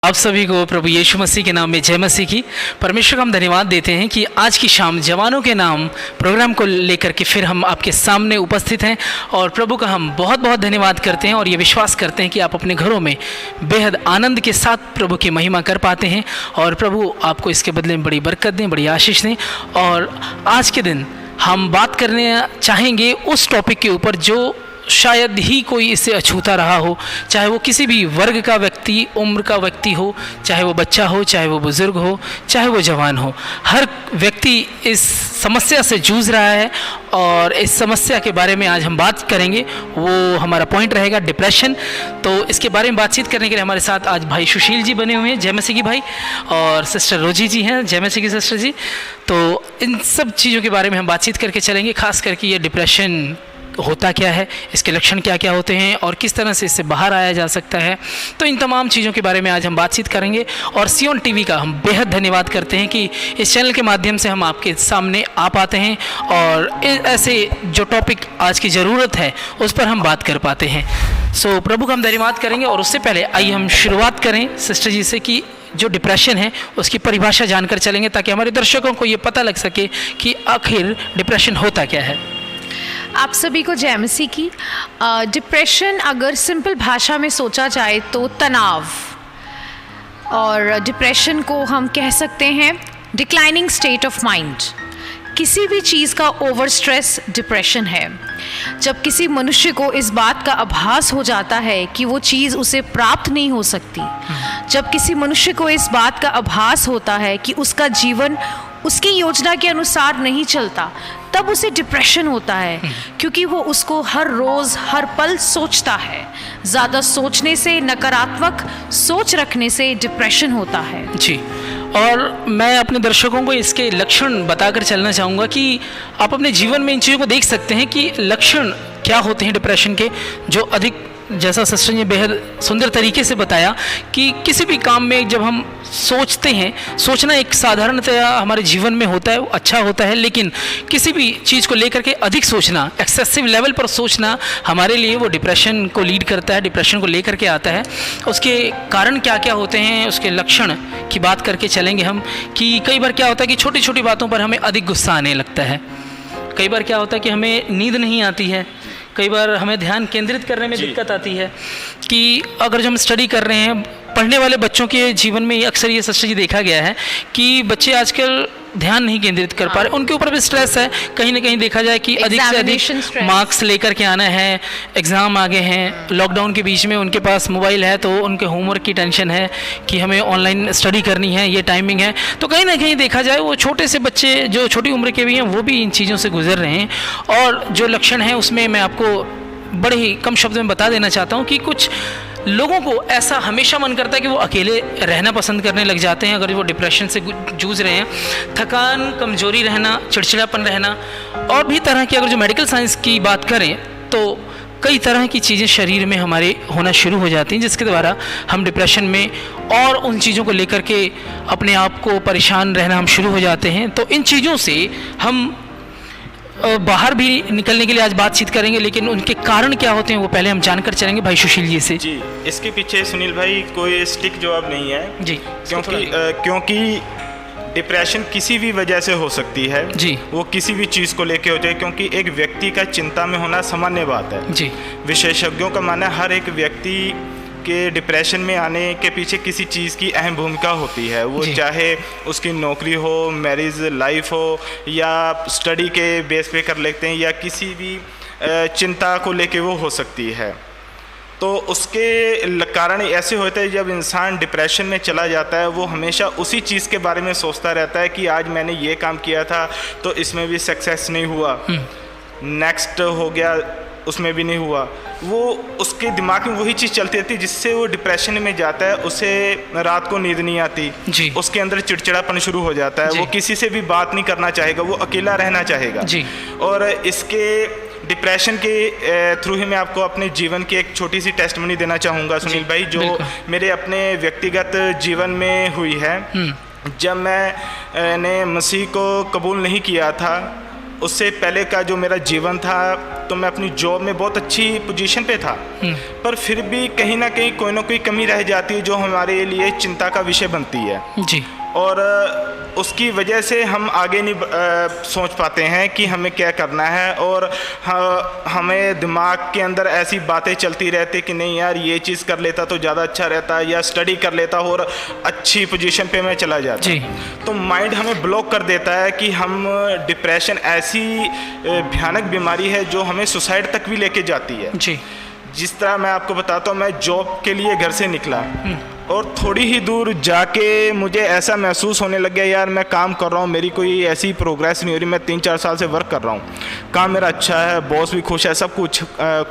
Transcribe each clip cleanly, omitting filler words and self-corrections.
आप सभी को प्रभु यीशु मसीह के नाम में जय मसीह की। परमेश्वर का हम धन्यवाद देते हैं कि आज की शाम जवानों के नाम प्रोग्राम को लेकर के फिर हम आपके सामने उपस्थित हैं और प्रभु का हम बहुत बहुत धन्यवाद करते हैं और ये विश्वास करते हैं कि आप अपने घरों में बेहद आनंद के साथ प्रभु की महिमा कर पाते हैं और प्रभु आपको इसके बदले में बड़ी बरकत दें, बड़ी आशीष दें। और आज के दिन हम बात करने चाहेंगे उस टॉपिक के ऊपर जो शायद ही कोई इससे अछूता रहा हो, चाहे वो किसी भी वर्ग का व्यक्ति, उम्र का व्यक्ति हो, चाहे वो बच्चा हो, चाहे वो बुज़ुर्ग हो, चाहे वो जवान हो। हर व्यक्ति इस समस्या से जूझ रहा है और इस समस्या के बारे में आज हम बात करेंगे। वो हमारा पॉइंट रहेगा डिप्रेशन। तो इसके बारे में बातचीत करने के लिए हमारे साथ आज भाई सुशील जी बने हुए हैं, जय मसीह की भाई, और सिस्टर रोजी जी हैं, जय मसीह की सिस्टर जी। तो इन सब चीज़ों के बारे में हम बातचीत करके चलेंगे, खास करके ये डिप्रेशन होता क्या है, इसके लक्षण क्या क्या होते हैं और किस तरह से इससे बाहर आया जा सकता है। तो इन तमाम चीज़ों के बारे में आज हम बातचीत करेंगे। और सियोन टीवी का हम बेहद धन्यवाद करते हैं कि इस चैनल के माध्यम से हम आपके सामने आ पाते हैं और ऐसे जो टॉपिक आज की ज़रूरत है उस पर हम बात कर पाते हैं। सो प्रभु का हम धन्यवाद करेंगे और उससे पहले आइए हम शुरुआत करें सिस्टर जी से कि जो डिप्रेशन है उसकी परिभाषा जानकर चलेंगे ताकि हमारे दर्शकों को ये पता लग सके कि आखिर डिप्रेशन होता क्या है। आप सभी को जय मसीह की। डिप्रेशन अगर सिंपल भाषा में सोचा जाए तो तनाव, और डिप्रेशन को हम कह सकते हैं डिक्लाइनिंग स्टेट ऑफ माइंड। किसी भी चीज़ का ओवर स्ट्रेस डिप्रेशन है। जब किसी मनुष्य को इस बात का आभास हो जाता है कि वो चीज़ उसे प्राप्त नहीं हो सकती, जब किसी मनुष्य को इस बात का आभास होता है कि उसका जीवन उसकी योजना के अनुसार नहीं चलता, तब उसे डिप्रेशन होता है, क्योंकि वो उसको हर रोज़ हर पल सोचता है। ज़्यादा सोचने से, नकारात्मक सोच रखने से डिप्रेशन होता है जी। और मैं अपने दर्शकों को इसके लक्षण बताकर चलना चाहूँगा कि आप अपने जीवन में इन चीज़ों को देख सकते हैं कि लक्षण क्या होते हैं डिप्रेशन के, जो अधिक, जैसा सिस्टर ने बेहद सुंदर तरीके से बताया कि किसी भी काम में जब हम सोचते हैं, सोचना एक साधारणतया हमारे जीवन में होता है, वो अच्छा होता है, लेकिन किसी भी चीज़ को लेकर के अधिक सोचना, एक्सेसिव लेवल पर सोचना हमारे लिए वो डिप्रेशन को लीड करता है, डिप्रेशन को लेकर के आता है। उसके कारण क्या क्या होते हैं, उसके लक्षण की बात करके चलेंगे हम कि कई बार क्या होता है कि छोटी छोटी बातों पर हमें अधिक गुस्सा आने लगता है। कई बार क्या होता है कि हमें नींद नहीं आती है। कई बार हमें ध्यान केंद्रित करने में दिक्कत आती है कि अगर जो हम स्टडी कर रहे हैं, पढ़ने वाले बच्चों के जीवन में अक्सर ये सिस्टर जी देखा गया है कि बच्चे आजकल ध्यान नहीं केंद्रित कर पा रहे, उनके ऊपर भी स्ट्रेस है। कहीं ना कहीं देखा जाए कि अधिक से अधिक मार्क्स लेकर के आना है, एग्ज़ाम आगे हैं, लॉकडाउन के बीच में उनके पास मोबाइल है तो उनके होमवर्क की टेंशन है कि हमें ऑनलाइन स्टडी करनी है, ये टाइमिंग है। तो कहीं ना कहीं देखा जाए वो छोटे से बच्चे जो छोटी उम्र के भी हैं वो भी इन चीज़ों से गुजर रहे हैं। और जो लक्षण हैं उसमें मैं आपको बड़े ही कम शब्द में बता देना चाहता हूँ कि कुछ लोगों को ऐसा हमेशा मन करता है कि वो अकेले रहना पसंद करने लग जाते हैं अगर वो डिप्रेशन से जूझ रहे हैं। थकान, कमजोरी रहना, चिड़चिड़ापन रहना, और भी तरह की अगर जो मेडिकल साइंस की बात करें तो कई तरह की चीज़ें शरीर में हमारे होना शुरू हो जाती हैं जिसके द्वारा हम डिप्रेशन में और उन चीज़ों को लेकर के अपने आप को परेशान रहना हम शुरू हो जाते हैं। तो इन चीज़ों से हम बाहर भी निकलने के लिए आज बातचीत करेंगे, लेकिन उनके कारण क्या होते हैं वो पहले हम जानकर चलेंगे भाई सुशील जी से। जी, इसके पीछे सुनील भाई कोई स्टिक जवाब नहीं है जी, क्योंकि डिप्रेशन किसी भी वजह से हो सकती है जी। वो किसी भी चीज़ को लेके होती है, क्योंकि एक व्यक्ति का चिंता में होना सामान्य बात है जी। विशेषज्ञों का मानना है हर एक व्यक्ति के डिप्रेशन में आने के पीछे किसी चीज़ की अहम भूमिका होती है। वो चाहे उसकी नौकरी हो, मैरिज लाइफ हो, या स्टडी के बेस पे कर लेते हैं, या किसी भी चिंता को लेके वो हो सकती है। तो उसके कारण ऐसे होते हैं जब इंसान डिप्रेशन में चला जाता है वो हमेशा उसी चीज़ के बारे में सोचता रहता है कि आज मैंने ये काम किया था तो इसमें भी सक्सेस नहीं हुआ, नेक्स्ट हो गया उसमें भी नहीं हुआ। वो उसके दिमाग में वही चीज़ चलती रहती है जिससे वो डिप्रेशन में जाता है। उसे रात को नींद नहीं आती जी। उसके अंदर चिड़चिड़ापन शुरू हो जाता है, वो किसी से भी बात नहीं करना चाहेगा, वो अकेला रहना चाहेगा जी। और इसके डिप्रेशन के थ्रू ही मैं आपको अपने जीवन की एक छोटी सी टेस्टमनी देना चाहूँगा सुनील भाई, जो मेरे अपने व्यक्तिगत जीवन में हुई है। जब मैंने मसीह को कबूल नहीं किया था, उससे पहले का जो मेरा जीवन था तो मैं अपनी जॉब में बहुत अच्छी पोजीशन पे था, पर फिर भी कहीं ना कहीं कोई ना कोई कमी रह जाती है जो हमारे लिए चिंता का विषय बनती है जी। और उसकी वजह से हम आगे नहीं सोच पाते हैं कि हमें क्या करना है, और हमें दिमाग के अंदर ऐसी बातें चलती रहती कि नहीं यार ये चीज़ कर लेता तो ज़्यादा अच्छा रहता, या स्टडी कर लेता और अच्छी पोजीशन पे मैं चला जाता जी। तो माइंड हमें ब्लॉक कर देता है कि हम डिप्रेशन ऐसी भयानक बीमारी है जो हमें सुसाइड तक भी लेके जाती है जी। जिस तरह मैं आपको बताता हूँ, मैं जॉब के लिए घर से निकला और थोड़ी ही दूर जाके मुझे ऐसा महसूस होने लग गया यार मैं काम कर रहा हूँ, मेरी कोई ऐसी प्रोग्रेस नहीं हो रही, मैं 3-4 साल से वर्क कर रहा हूँ, काम मेरा अच्छा है, बॉस भी खुश है, सब कुछ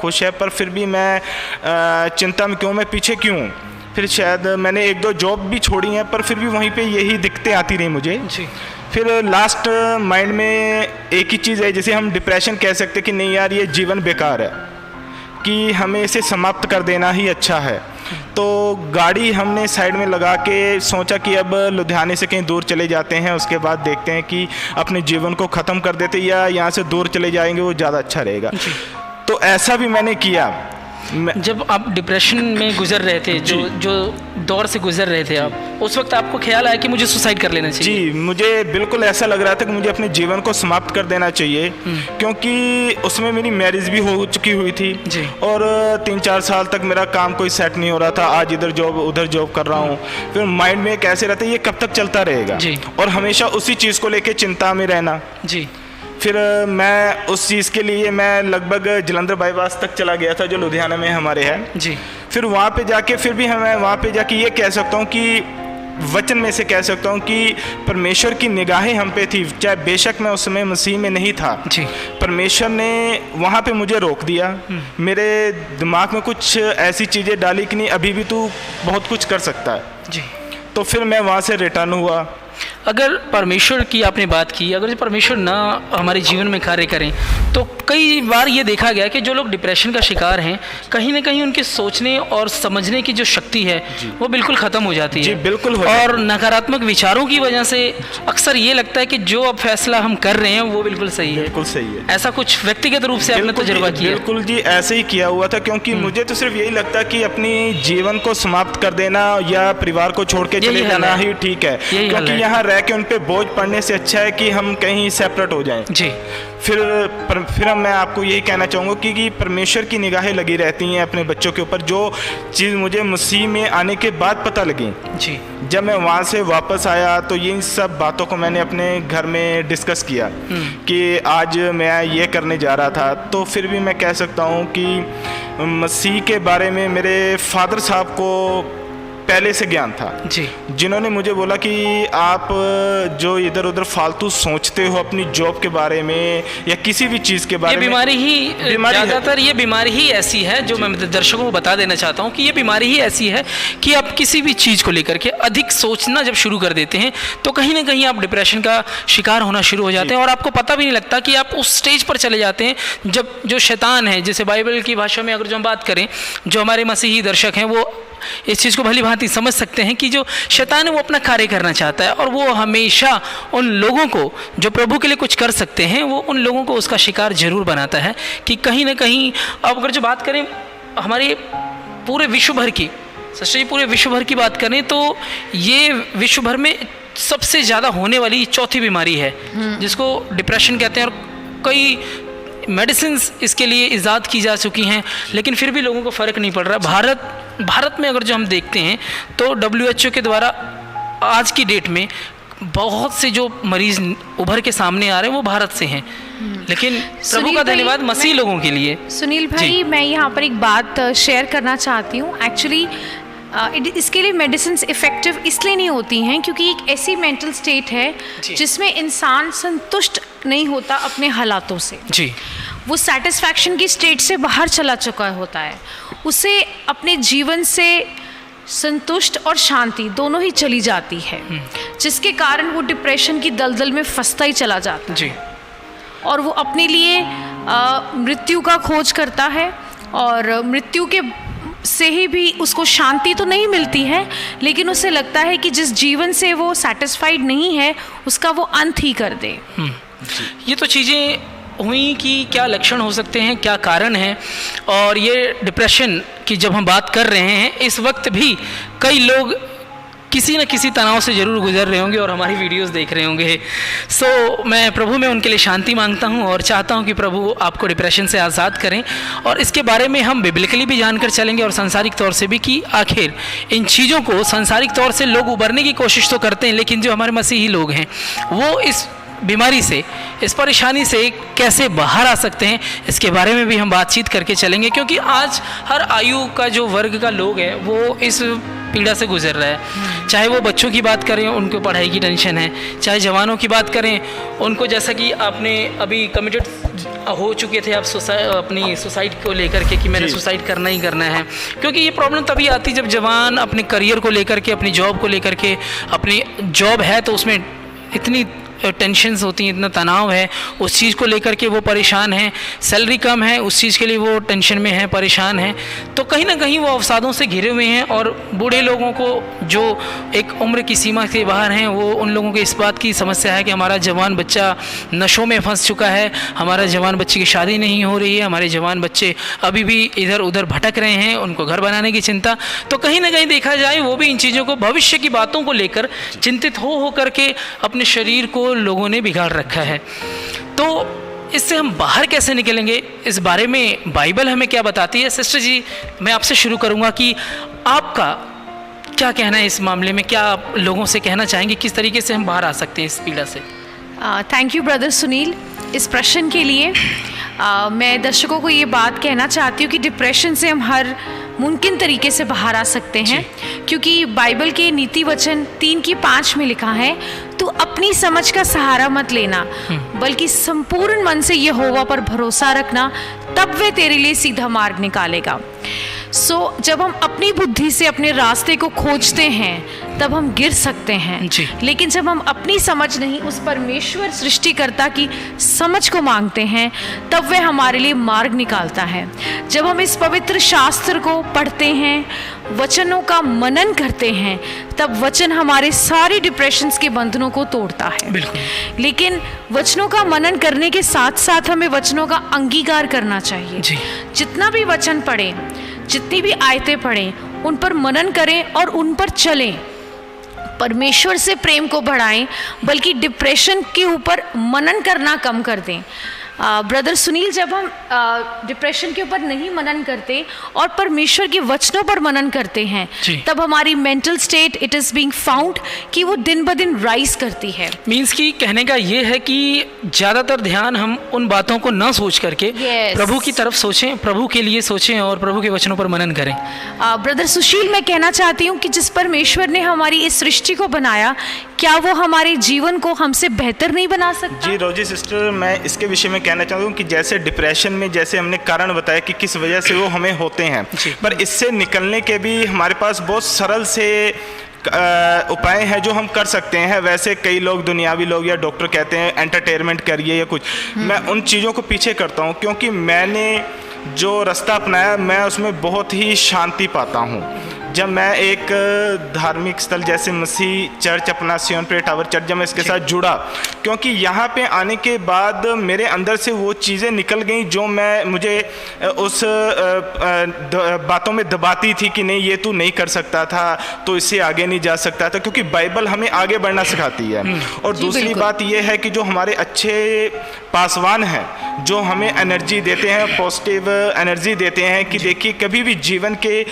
खुश है, पर फिर भी मैं चिंता में क्यों, मैं पीछे क्यों। फिर शायद मैंने 1-2 जॉब भी छोड़ी हैं, पर फिर भी वहीं पे यही दिक्कतें आती रही मुझे जी। फिर लास्ट माइंड में एक ही चीज़ है, जैसे हम डिप्रेशन कह सकते कि नहीं यार ये जीवन बेकार है, कि हमें इसे समाप्त कर देना ही अच्छा है। तो गाड़ी हमने साइड में लगा के सोचा कि अब लुधियाने से कहीं दूर चले जाते हैं, उसके बाद देखते हैं कि अपने जीवन को ख़त्म कर देते या यहाँ से दूर चले जाएंगे, वो ज़्यादा अच्छा रहेगा। तो ऐसा भी मैंने किया। जब आप डिप्रेशन में गुजर रहे थे, जो दौर से गुजर रहे थे आप, उस वक्त आपको ख्याल आया कि मुझे सुसाइड कर लेना चाहिए? जी, मुझे बिल्कुल ऐसा लग रहा था कि मुझे अपने जीवन को समाप्त कर देना चाहिए, क्योंकि उसमें मेरी मैरिज भी हो चुकी हुई थी जी। और 3-4 साल तक मेरा काम कोई सेट नहीं हो रहा था, आज इधर जॉब उधर जॉब कर रहा हूँ। फिर माइंड में कैसे रहता है ये कब तक चलता रहेगा जी। और हमेशा उसी चीज़ को लेके चिंता में रहना। जी। फिर मैं उस चीज़ के लिए मैं लगभग जलंधर बाईपास तक चला गया था जो लुधियाना में हमारे है जी। फिर वहाँ पे जाके फिर भी मैं वहाँ पे जाके ये कह सकता हूँ कि वचन में से कह सकता हूँ कि परमेश्वर की निगाहें हम पे थी, चाहे बेशक मैं उस समय मसीह में नहीं था जी। परमेश्वर ने वहाँ पे मुझे रोक दिया, मेरे दिमाग में कुछ ऐसी चीज़ें डाली कि नहीं अभी भी तू बहुत कुछ कर सकता है जी। तो फिर मैं वहाँ से रिटर्न हुआ। अगर परमेश्वर की आपने बात की, अगर परमेश्वर ना हमारे जीवन में कार्य करें तो कई बार ये देखा गया कि जो लोग डिप्रेशन का शिकार हैं कहीं ना कहीं उनके सोचने और समझने की जो शक्ति है वो बिल्कुल ख़त्म हो जाती है। जी बिल्कुल हो और नकारात्मक विचारों की वजह से अक्सर ये लगता है कि जो अब फैसला हम कर रहे हैं वो बिल्कुल सही है। बिल्कुल सही है। ऐसा कुछ व्यक्तिगत रूप से आपने तजुर्बा किया? बिल्कुल जी, ऐसे ही किया हुआ था, क्योंकि मुझे तो सिर्फ यही लगता कि अपनी जीवन को समाप्त कर देना या परिवार को छोड़ के चले जाना ही ठीक है, क्योंकि यहाँ रह के उन पे बोझ पड़ने से अच्छा है कि हम कहीं सेपरेट हो जाएं। जी। फिर मैं आपको यही कहना चाहूँगा कि परमेश्वर की निगाहें लगी रहती हैं अपने बच्चों के ऊपर, जो चीज़ मुझे मसीह में आने के बाद पता लगी। जी। जब मैं वहाँ से वापस आया तो ये सब बातों को मैंने अपने घर में डिस्कस किया कि आज मैं ये करने जा रहा था। तो फिर भी मैं कह सकता हूँ कि मसीह के बारे में मेरे फादर साहब को पहले से ज्ञान था जी, जिन्होंने मुझे बोला कि आप जो इधर उधर फालतू सोचते हो अपनी जॉब के बारे में या किसी भी चीज़ के बारे में, बीमारी ज़्यादातर ये बीमारी ही ऐसी है जो मैं दर्शकों को बता देना चाहता हूँ कि ये बीमारी ही ऐसी है कि आप किसी भी चीज़ को लेकर के अधिक सोचना जब शुरू कर देते हैं तो कहीं ना कहीं आप डिप्रेशन का शिकार होना शुरू हो जाते हैं और आपको पता भी नहीं लगता कि आप उस स्टेज पर चले जाते हैं जब जो शैतान है, जैसे बाइबल की भाषा में अगर जो हम बात करें, जो हमारे मसीही दर्शक हैं वो इस चीज़ को भली भांति समझ सकते हैं कि जो शैतान है वो अपना कार्य करना चाहता है और वो हमेशा उन लोगों को जो प्रभु के लिए कुछ कर सकते हैं वो उन लोगों को उसका शिकार जरूर बनाता है कि कहीं ना कहीं। अब अगर जो बात करें हमारे पूरे विश्व भर की, सच्चाई पूरे विश्व भर की बात करें तो ये विश्व भर में सबसे ज़्यादा होने वाली चौथी बीमारी है जिसको डिप्रेशन कहते हैं और कई मेडिसिन्स इसके लिए ईजाद की जा चुकी हैं लेकिन फिर भी लोगों को फ़र्क नहीं पड़ रहा। भारत में अगर जो हम देखते हैं तो WHO के द्वारा आज की डेट में बहुत से जो मरीज़ उभर के सामने आ रहे हैं वो भारत से हैं, लेकिन प्रभु का धन्यवाद मसीह लोगों के लिए। सुनील भाई, मैं यहाँ पर एक बात शेयर करना चाहती हूँ। एक्चुअली इसके लिए मेडिसिन इफ़ेक्टिव इसलिए नहीं होती हैं क्योंकि एक ऐसी मेंटल स्टेट है जिसमें इंसान संतुष्ट नहीं होता अपने हालातों से। जी, वो सेटिस्फैक्शन की स्टेट से बाहर चला चुका होता है, उसे अपने जीवन से संतुष्ट और शांति दोनों ही चली जाती है, जिसके कारण वो डिप्रेशन की दलदल में फंसता ही चला जाता है जी। और वो अपने लिए मृत्यु का खोज करता है और मृत्यु के से ही भी उसको शांति तो नहीं मिलती है लेकिन उसे लगता है कि जिस जीवन से वो सेटिस्फाइड नहीं है उसका वो अंत ही कर दे। ये तो चीज़ें हुई कि क्या लक्षण हो सकते हैं, क्या कारण है। और ये डिप्रेशन की जब हम बात कर रहे हैं, इस वक्त भी कई लोग किसी न किसी तनाव से ज़रूर गुजर रहे होंगे और हमारी वीडियोस देख रहे होंगे। सो मैं प्रभु में उनके लिए शांति मांगता हूँ और चाहता हूँ कि प्रभु आपको डिप्रेशन से आज़ाद करें। और इसके बारे में हम बिब्लिकली भी जानकर चलेंगे और सांसारिक तौर से भी कि आखिर इन चीज़ों को सांसारिक तौर से लोग उबरने की कोशिश तो करते हैं, लेकिन जो हमारे मसीही लोग हैं वो इस बीमारी से, इस परेशानी से कैसे बाहर आ सकते हैं, इसके बारे में भी हम बातचीत करके चलेंगे। क्योंकि आज हर आयु का जो वर्ग का लोग है वो इस पीड़ा से गुजर रहा है। चाहे वो बच्चों की बात करें, उनको पढ़ाई की टेंशन है, चाहे जवानों की बात करें, उनको जैसा कि आपने अभी कमिटेड हो चुके थे आप अपनी सुसाइड को लेकर के कि मैंने सुसाइड करना ही करना है। क्योंकि ये प्रॉब्लम तभी आती जब जवान अपने करियर को लेकर के, अपनी जॉब को लेकर के, अपनी जॉब है तो उसमें इतनी टेंशन्स होती हैं, इतना तनाव है, उस चीज़ को लेकर के वो परेशान हैं, सैलरी कम है उस चीज़ के लिए वो टेंशन में है, परेशान हैं। तो कहीं ना कहीं वो अवसादों से घिरे हुए हैं। और बूढ़े लोगों को जो एक उम्र की सीमा से बाहर हैं, वो उन लोगों को इस बात की समस्या है कि हमारा जवान बच्चा नशों में फंस चुका है, हमारा जवान बच्चे की शादी नहीं हो रही है, हमारे जवान बच्चे अभी भी इधर उधर भटक रहे हैं, उनको घर बनाने की चिंता। तो कहीं ना कहीं देखा जाए वो भी इन चीज़ों को, भविष्य की बातों को लेकर चिंतित हो करके अपने शरीर को लोगों ने बिगाड़ रखा है। तो इससे हम बाहर कैसे निकलेंगे, इस बारे में बाइबल हमें क्या बताती है। सिस्टर जी, मैं आपसे शुरू करूंगा कि आपका क्या कहना है इस मामले में, क्या आप लोगों से कहना चाहेंगे किस तरीके से हम बाहर आ सकते हैं इस पीड़ा से। थैंक यू ब्रदर सुनील इस प्रश्न के लिए। मैं दर्शकों को ये बात कहना चाहती हूँ कि डिप्रेशन से हम हर मुमकिन तरीके से बाहर आ सकते हैं, क्योंकि बाइबल के नीति वचन 3:5 में लिखा है, तू अपनी समझ का सहारा मत लेना बल्कि संपूर्ण मन से यहोवा पर भरोसा रखना, तब वे तेरे लिए सीधा मार्ग निकालेगा। जब हम अपनी बुद्धि से अपने रास्ते को खोजते हैं तब हम गिर सकते हैं, लेकिन जब हम अपनी समझ नहीं उस परमेश्वर सृष्टिकर्ता की समझ को मांगते हैं तब वह हमारे लिए मार्ग निकालता है। जब हम इस पवित्र शास्त्र को पढ़ते हैं, वचनों का मनन करते हैं, तब वचन हमारे सारे डिप्रेशंस के बंधनों को तोड़ता है। लेकिन वचनों का मनन करने के साथ साथ हमें वचनों का अंगीकार करना चाहिए। जितना भी वचन पढ़ें, जितनी भी आयतें पढ़ें, उन पर मनन करें और उन पर चलें। परमेश्वर से प्रेम को बढ़ाएं, बल्कि डिप्रेशन के ऊपर मनन करना कम कर दें। ब्रदर सुनील, जब हम डिप्रेशन के ऊपर नहीं मनन करते और परमेश्वर के वचनों पर मनन करते हैं, तब हमारी mental state it is being found कि वो दिन ब दिन राइज करती है। मीन्स की कहने का ये है कि ज़्यादातर ध्यान हम उन बातों को ना सोच करके प्रभु की तरफ सोचें, प्रभु के लिए सोचें और प्रभु के वचनों पर मनन करें। ब्रदर सुशील, मैं कहना चाहती हूँ कि जिस परमेश्वर ने हमारी इस सृष्टि को बनाया, क्या वो हमारे जीवन को हमसे बेहतर नहीं बना सकता? जी रोजी सिस्टर, मैं इसके विषय में कहना चाहता हूँ कि जैसे डिप्रेशन में जैसे हमने कारण बताया कि किस वजह से वो हमें होते हैं, पर इससे निकलने के भी हमारे पास बहुत सरल से उपाय हैं जो हम कर सकते हैं। वैसे कई लोग, दुनियावी लोग या डॉक्टर कहते हैं एंटरटेनमेंट करिए या कुछ, मैं उन चीज़ों को पीछे करता हूँ क्योंकि मैंने जो रास्ता अपनाया मैं उसमें बहुत ही शांति पाता हूँ। जब मैं एक धार्मिक स्थल जैसे मसीह चर्च, अपना सियोन प्रे टावर चर्च, जब मैं इसके साथ जुड़ा, क्योंकि यहाँ पे आने के बाद मेरे अंदर से वो चीज़ें निकल गई जो मुझे उस बातों में दबाती थी कि नहीं ये तू नहीं कर सकता था, तो इससे आगे नहीं जा सकता था, क्योंकि बाइबल हमें आगे बढ़ना सिखाती है। और दूसरी बात ये है कि जो हमारे अच्छे पासवान हैं जो हमें एनर्जी देते हैं, पॉजिटिव एनर्जी देते हैं कि देखिए कभी भी जीवन के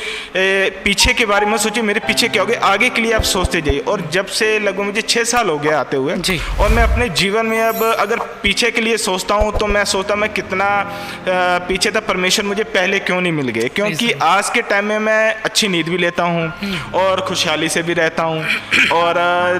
पीछे के बारे में सोचिए, मेरे पीछे क्या हो गया, आगे के लिए आप सोचते जाइए। और जब से लगभग मुझे 6 साल हो गए आते हुए, और मैं अपने जीवन में अब अगर पीछे के लिए सोचता हूँ तो मैं सोचता मैं कितना पीछे था, परमेश्वर मुझे पहले क्यों नहीं मिल गए। क्योंकि आज के टाइम में मैं अच्छी नींद भी लेता हूँ और खुशहाली से भी रहता हूँ और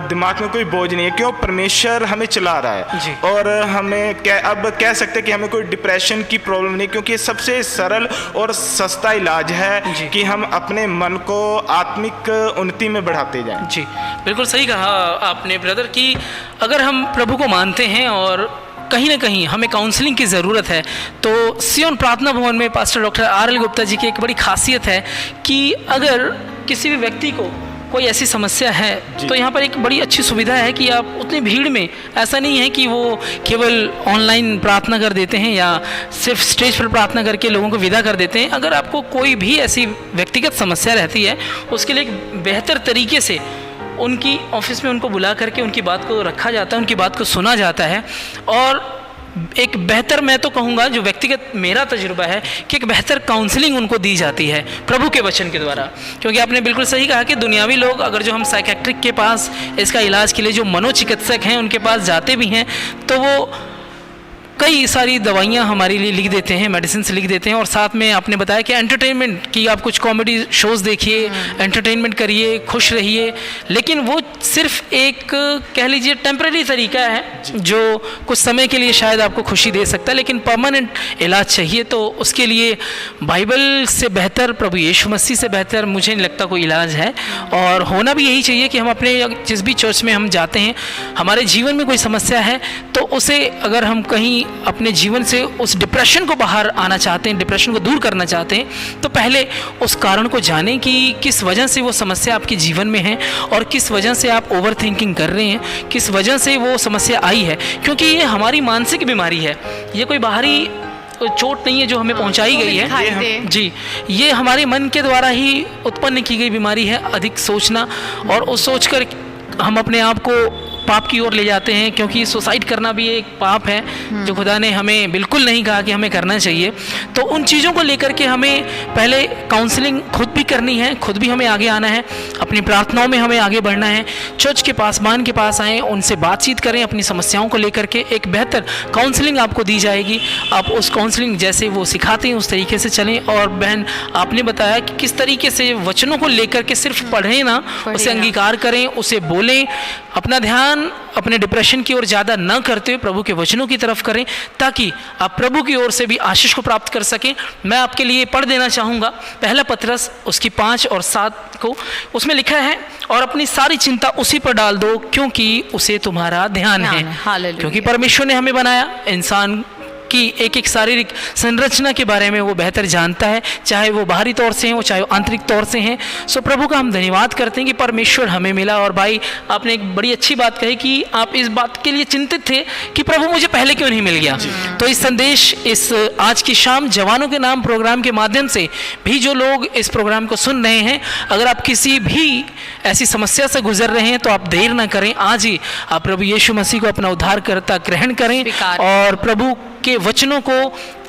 दिमाग में कोई बोझ नहीं है। क्यों? परमेश्वर हमें चला रहा है और हमें अब कह सकते हैं कि हमें कोई डिप्रेशन की प्रॉब्लम नहीं, क्योंकि ये सबसे सरल और सस्ता इलाज है कि हम अपने मन को आत्मिक उन्नति में बढ़ाते जाएं। जी, बिल्कुल सही कहा आपने ब्रदर कि अगर हम प्रभु को मानते हैं और कहीं ना कहीं हमें काउंसलिंग की ज़रूरत है, तो सियोन प्रार्थना भवन में pastor doctor RL Gupta ji की एक बड़ी खासियत है कि अगर किसी भी व्यक्ति को कोई ऐसी समस्या है तो यहाँ पर एक बड़ी अच्छी सुविधा है कि आप उतनी भीड़ में, ऐसा नहीं है कि वो केवल ऑनलाइन प्रार्थना कर देते हैं या सिर्फ स्टेज पर प्रार्थना करके लोगों को विदा कर देते हैं। अगर आपको कोई भी ऐसी व्यक्तिगत समस्या रहती है, उसके लिए एक बेहतर तरीके से उनकी ऑफिस में उनको बुला करके उनकी बात को रखा जाता है, उनकी बात को सुना जाता है। और एक बेहतर, मैं तो कहूँगा जो व्यक्तिगत मेरा तजुर्बा है कि एक बेहतर काउंसलिंग उनको दी जाती है प्रभु के वचन के द्वारा। क्योंकि आपने बिल्कुल सही कहा कि दुनियावी लोग, अगर जो हम साइकेट्रिक के पास इसका इलाज के लिए जो मनोचिकित्सक हैं उनके पास जाते भी हैं, तो वो कई सारी दवाइयाँ हमारे लिए लिख देते हैं, मेडिसिन लिख देते हैं, और साथ में आपने बताया कि एंटरटेनमेंट की, आप कुछ कॉमेडी शोज़ देखिए, एंटरटेनमेंट करिए, खुश रहिए। लेकिन वो सिर्फ एक कह लीजिए टेम्परेरी तरीका है जो कुछ समय के लिए शायद आपको खुशी दे सकता है, लेकिन परमानेंट इलाज चाहिए तो उसके लिए बाइबल से बेहतर, प्रभु यीशु मसीह से बेहतर मुझे नहीं लगता कोई इलाज है। और होना भी यही चाहिए कि हम अपने जिस भी चर्च में हम जाते हैं, हमारे जीवन में कोई समस्या है तो उसे, अगर हम कहीं अपने जीवन से उस डिप्रेशन को बाहर आना चाहते हैं, डिप्रेशन को दूर करना चाहते हैं, तो पहले उस कारण को जानें कि किस वजह से वो समस्या आपके जीवन में है और किस वजह से आप ओवर थिंकिंग कर रहे हैं, किस वजह से वो समस्या आई है। क्योंकि ये हमारी मानसिक बीमारी है, ये कोई बाहरी चोट नहीं है जो हमें पहुंचाई गई है जी, ये हमारे मन के द्वारा ही उत्पन्न की गई बीमारी है। अधिक सोचना, और उस सोचकर हम अपने आप को पाप की ओर ले जाते हैं, क्योंकि सुसाइड करना भी एक पाप है जो खुदा ने हमें बिल्कुल नहीं कहा कि हमें करना चाहिए। तो उन चीज़ों को लेकर के हमें पहले काउंसलिंग खुद भी करनी है, खुद भी हमें आगे आना है, अपनी प्रार्थनाओं में हमें आगे बढ़ना है। चर्च के पासबान के पास आएँ, उनसे बातचीत करें, अपनी समस्याओं को लेकर के एक बेहतर काउंसलिंग आपको दी जाएगी। आप उस काउंसलिंग जैसे वो सिखाते हैं उस तरीके से चलें। और बहन, आपने बताया कि किस तरीके से वचनों को लेकर के सिर्फ पढ़ें ना, उसे अंगीकार करें, उसे बोलें, अपना ध्यान अपने डिप्रेशन की ओर ज़्यादा न करते हुए प्रभु के वचनों की तरफ करें, ताकि आप प्रभु की ओर से भी आशीष को प्राप्त कर सकें। मैं आपके लिए पढ़ देना चाहूँगा पहला पतरस उसकी 5 और 7 को। उसमें लिखा है, और अपनी सारी चिंता उसी पर डाल दो क्योंकि उसे तुम्हारा ध्यान है। क्योंकि परमेश्वर ने हमें बनाया, इंसान की एक एक शारीरिक संरचना के बारे में वो बेहतर जानता है, चाहे वो बाहरी तौर से हैं, वो चाहे वो आंतरिक तौर से हैं। सो प्रभु का हम धन्यवाद करते हैं कि परमेश्वर हमें मिला। और भाई, आपने एक बड़ी अच्छी बात कही कि आप इस बात के लिए चिंतित थे कि प्रभु मुझे पहले क्यों नहीं मिल गया। तो इस संदेश, इस आज की शाम जवानों के नाम प्रोग्राम के माध्यम से भी जो लोग इस प्रोग्राम को सुन रहे हैं, अगर आप किसी भी ऐसी समस्या से गुजर रहे हैं तो आप देर ना करें, आज ही आप प्रभु यीशु मसीह को अपना उद्धारकर्ता ग्रहण करें और प्रभु के वचनों को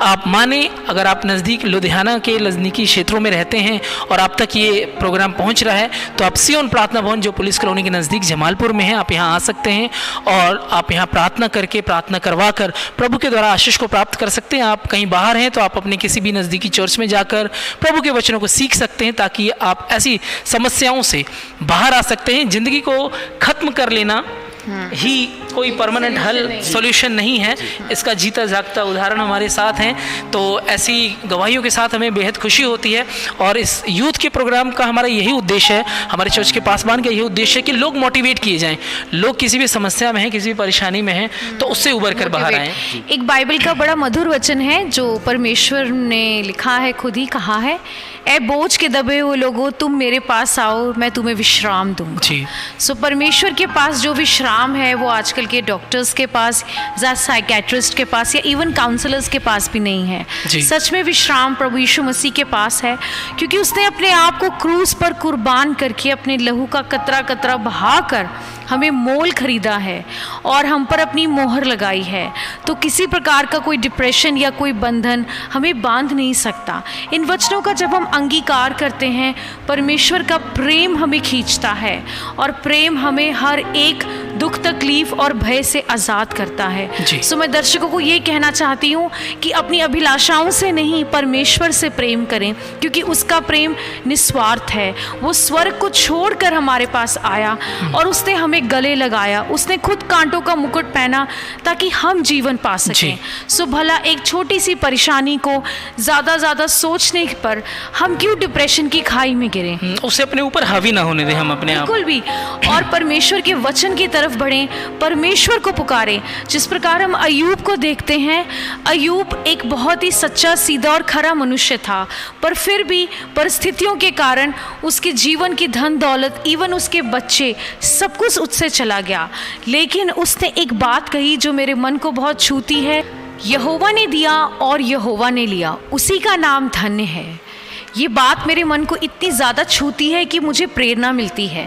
आप माने। अगर आप नज़दीक लुधियाना के नज़दीकी क्षेत्रों में रहते हैं और आप तक ये प्रोग्राम पहुंच रहा है, तो आप सियोन प्रार्थना भवन जो पुलिस कॉलोनी के नज़दीक जमालपुर में है, आप यहाँ आ सकते हैं और आप यहाँ प्रार्थना करके, प्रार्थना करवा कर प्रभु के द्वारा आशीष को प्राप्त कर सकते हैं। आप कहीं बाहर हैं तो आप अपने किसी भी नज़दीकी चर्च में जाकर प्रभु के वचनों को सीख सकते हैं, ताकि आप ऐसी समस्याओं से बाहर आ सकते हैं। ज़िंदगी को ख़त्म कर लेना ही कोई परमानेंट हल, सॉल्यूशन नहीं है। इसका जीता जागता उदाहरण हमारे साथ हैं। तो ऐसी गवाहियों के साथ हमें बेहद खुशी होती है। और इस यूथ के प्रोग्राम का हमारा यही उद्देश्य है, हमारे चर्च के पासबान का यही उद्देश्य है कि लोग मोटिवेट किए जाएं। लोग किसी भी समस्या में हैं, किसी भी परेशानी में हैं, तो उससे उबर कर बाहर आएँ। एक बाइबल का बड़ा मधुर वचन है जो परमेश्वर ने लिखा है, खुद ही कहा है, ए बोझ के दबे हुए लोगों, तुम मेरे पास आओ, मैं तुम्हें विश्राम दूंगा। जी। सो परमेश्वर के पास जो विश्राम है वो आजकल के डॉक्टर्स के पास या साइकेट्रिस्ट के पास या इवन काउंसलर्स के पास भी नहीं है। सच में विश्राम प्रभु यीशु मसीह के पास है, क्योंकि उसने अपने आप को क्रूस पर कुर्बान करके अपने लहू का कतरा कतरा बहाकर हमें मोल खरीदा है और हम पर अपनी मोहर लगाई है। तो किसी प्रकार का कोई डिप्रेशन या कोई बंधन हमें बांध नहीं सकता। इन वचनों का जब हम अंगीकार करते हैं, परमेश्वर का प्रेम हमें खींचता है और प्रेम हमें हर एक दुख, तकलीफ और भय से आज़ाद करता है। सो मैं दर्शकों को ये कहना चाहती हूँ कि अपनी अभिलाषाओं से नहीं, परमेश्वर से प्रेम करें, क्योंकि उसका प्रेम निस्वार्थ है। वो स्वर्ग को छोड़कर हमारे पास आया और उसने हमें गले लगाया, उसने खुद कांटों का मुकुट पहना ताकि हम जीवन पा सकें। सो भला एक छोटी सी परेशानी को ज़्यादा सोचने पर हम क्यों डिप्रेशन की खाई में गिरें? उसे अपने ऊपर हावी ना होने दें हम अपने आप, बिल्कुल भी। और परमेश्वर के वचन की तरफ तरफ बढ़ें, परमेश्वर को पुकारें। जिस प्रकार हम अय्यूब को देखते हैं, अय्यूब एक बहुत ही सच्चा, सीधा और खरा मनुष्य था, पर फिर भी परिस्थितियों के कारण उसके जीवन की धन दौलत, इवन उसके बच्चे, सब कुछ उससे चला गया। लेकिन उसने एक बात कही जो मेरे मन को बहुत छूती है, यहोवा ने दिया और यहोवा ने लिया, उसी का नाम धन्य है। ये बात मेरे मन को इतनी ज़्यादा छूती है कि मुझे प्रेरणा मिलती है।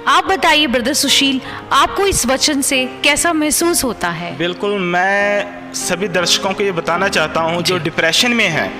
आप बताइए ब्रदर सुशील, आपको इस वचन से कैसा महसूस होता है? बिल्कुल, मैं सभी दर्शकों को ये बताना चाहता हूँ जो डिप्रेशन में है,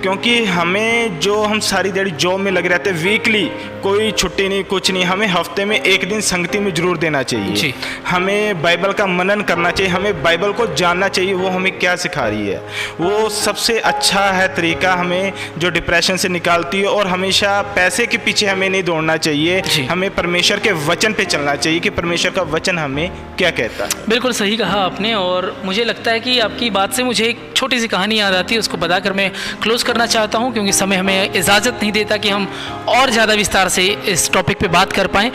क्योंकि हमें जो हम सारी दिहाड़ी जॉब में लगे रहते हैं, वीकली कोई छुट्टी नहीं, कुछ नहीं, हमें हफ्ते में एक दिन संगति में जरूर देना चाहिए। हमें बाइबल का मनन करना चाहिए, हमें बाइबल को जानना चाहिए वो हमें क्या सिखा रही है। वो सबसे अच्छा है तरीका हमें जो डिप्रेशन से निकालती है। और हमेशा पैसे के पीछे हमें नहीं दौड़ना चाहिए, हमें परमेश्वर के वचन पे चलना चाहिए कि परमेश्वर का वचन हमें क्या कहता है। बिल्कुल सही कहा आपने, और मुझे लगता है कि आपकी बात से मुझे एक छोटी सी कहानी याद आती है, उसको बताकर मैं क्लोज करना चाहता हूं, क्योंकि समय हमें इजाज़त नहीं देता कि हम और ज़्यादा विस्तार से इस टॉपिक पे बात कर पाएँ।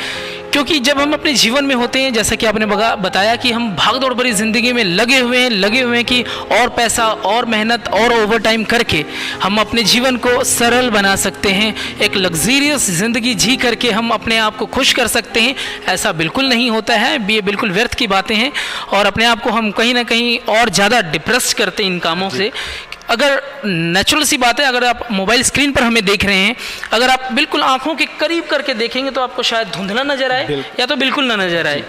क्योंकि जब हम अपने जीवन में होते हैं, जैसा कि आपने बताया कि हम भागदौड़ भरी ज़िंदगी में लगे हुए हैं कि और पैसा और मेहनत और ओवर टाइम करके हम अपने जीवन को सरल बना सकते हैं, एक लग्जीरियस ज़िंदगी जी करके हम अपने आप को खुश कर सकते हैं। ऐसा बिल्कुल नहीं होता है, ये बिल्कुल व्यर्थ की बातें हैं, और अपने आप को हम कहीं ना कहीं और ज़्यादा डिप्रेस करते हैं इन कामों से। अगर नेचुरल सी बात है, अगर आप मोबाइल स्क्रीन पर हमें देख रहे हैं, अगर आप बिल्कुल आंखों के करीब करके देखेंगे तो आपको शायद धुंधला नजर आए या तो बिल्कुल ना नजर आए।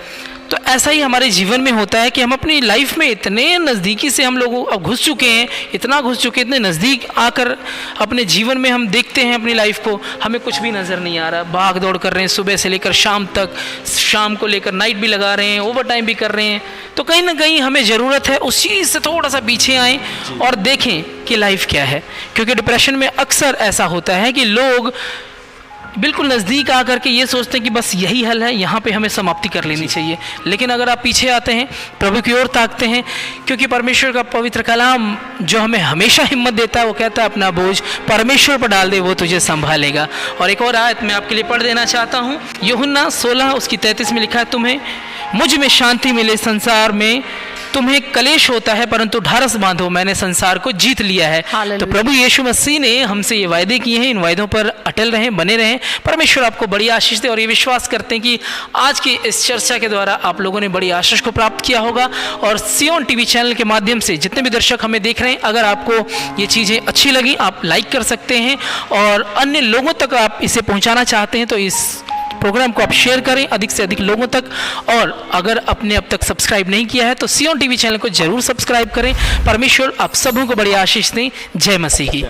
तो ऐसा ही हमारे जीवन में होता है कि हम अपनी लाइफ में इतने नज़दीकी से हम लोग अब घुस चुके हैं, इतने नज़दीक आकर अपने जीवन में हम देखते हैं अपनी लाइफ को, हमें कुछ भी नज़र नहीं आ रहा। भाग दौड़ कर रहे हैं सुबह से लेकर शाम तक, शाम को लेकर नाइट भी लगा रहे हैं, ओवर टाइम भी कर रहे हैं। तो कहीं ना कहीं हमें ज़रूरत है उस चीज़ से थोड़ा सा पीछे आएँ और देखें कि लाइफ क्या है। क्योंकि डिप्रेशन में अक्सर ऐसा होता है कि लोग बिल्कुल नज़दीक आकर के ये सोचते हैं कि बस यही हल है, यहाँ पे हमें समाप्ति कर लेनी चाहिए। लेकिन अगर आप पीछे आते हैं, प्रभु की ओर ताकते हैं, क्योंकि परमेश्वर का पवित्र कलाम जो हमें हमेशा हिम्मत देता है, वो कहता है अपना बोझ परमेश्वर पर डाल दे, वो तुझे संभालेगा। और एक और आयत मैं आपके लिए पढ़ देना चाहता हूँ, यूहन्ना 16 उसकी 33 में लिखा है, तुम्हें मुझ में शांति मिले, संसार में तुम्हें कलेश होता है, परंतु ढारस बांधो, मैंने संसार को जीत लिया है। तो प्रभु यीशु मसीह ने हमसे ये वायदे किए हैं, इन वायदों पर अटल रहें, बने रहें। परमेश्वर आपको बड़ी आशीष दे, और ये विश्वास करते हैं कि आज की इस चर्चा के द्वारा आप लोगों ने बड़ी आशीष को प्राप्त किया होगा। और सियोन टीवी चैनल के माध्यम से जितने भी दर्शक हमें देख रहे हैं, अगर आपको ये चीज़ें अच्छी लगी, आप लाइक कर सकते हैं, और अन्य लोगों तक आप इसे पहुँचाना चाहते हैं तो इस प्रोग्राम को आप शेयर करें अधिक से अधिक लोगों तक। और अगर आपने अब तक सब्सक्राइब नहीं किया है तो सियोन टीवी चैनल को जरूर सब्सक्राइब करें। परमेश्वर आप सबों को बड़ी आशीष दें। जय मसीह की।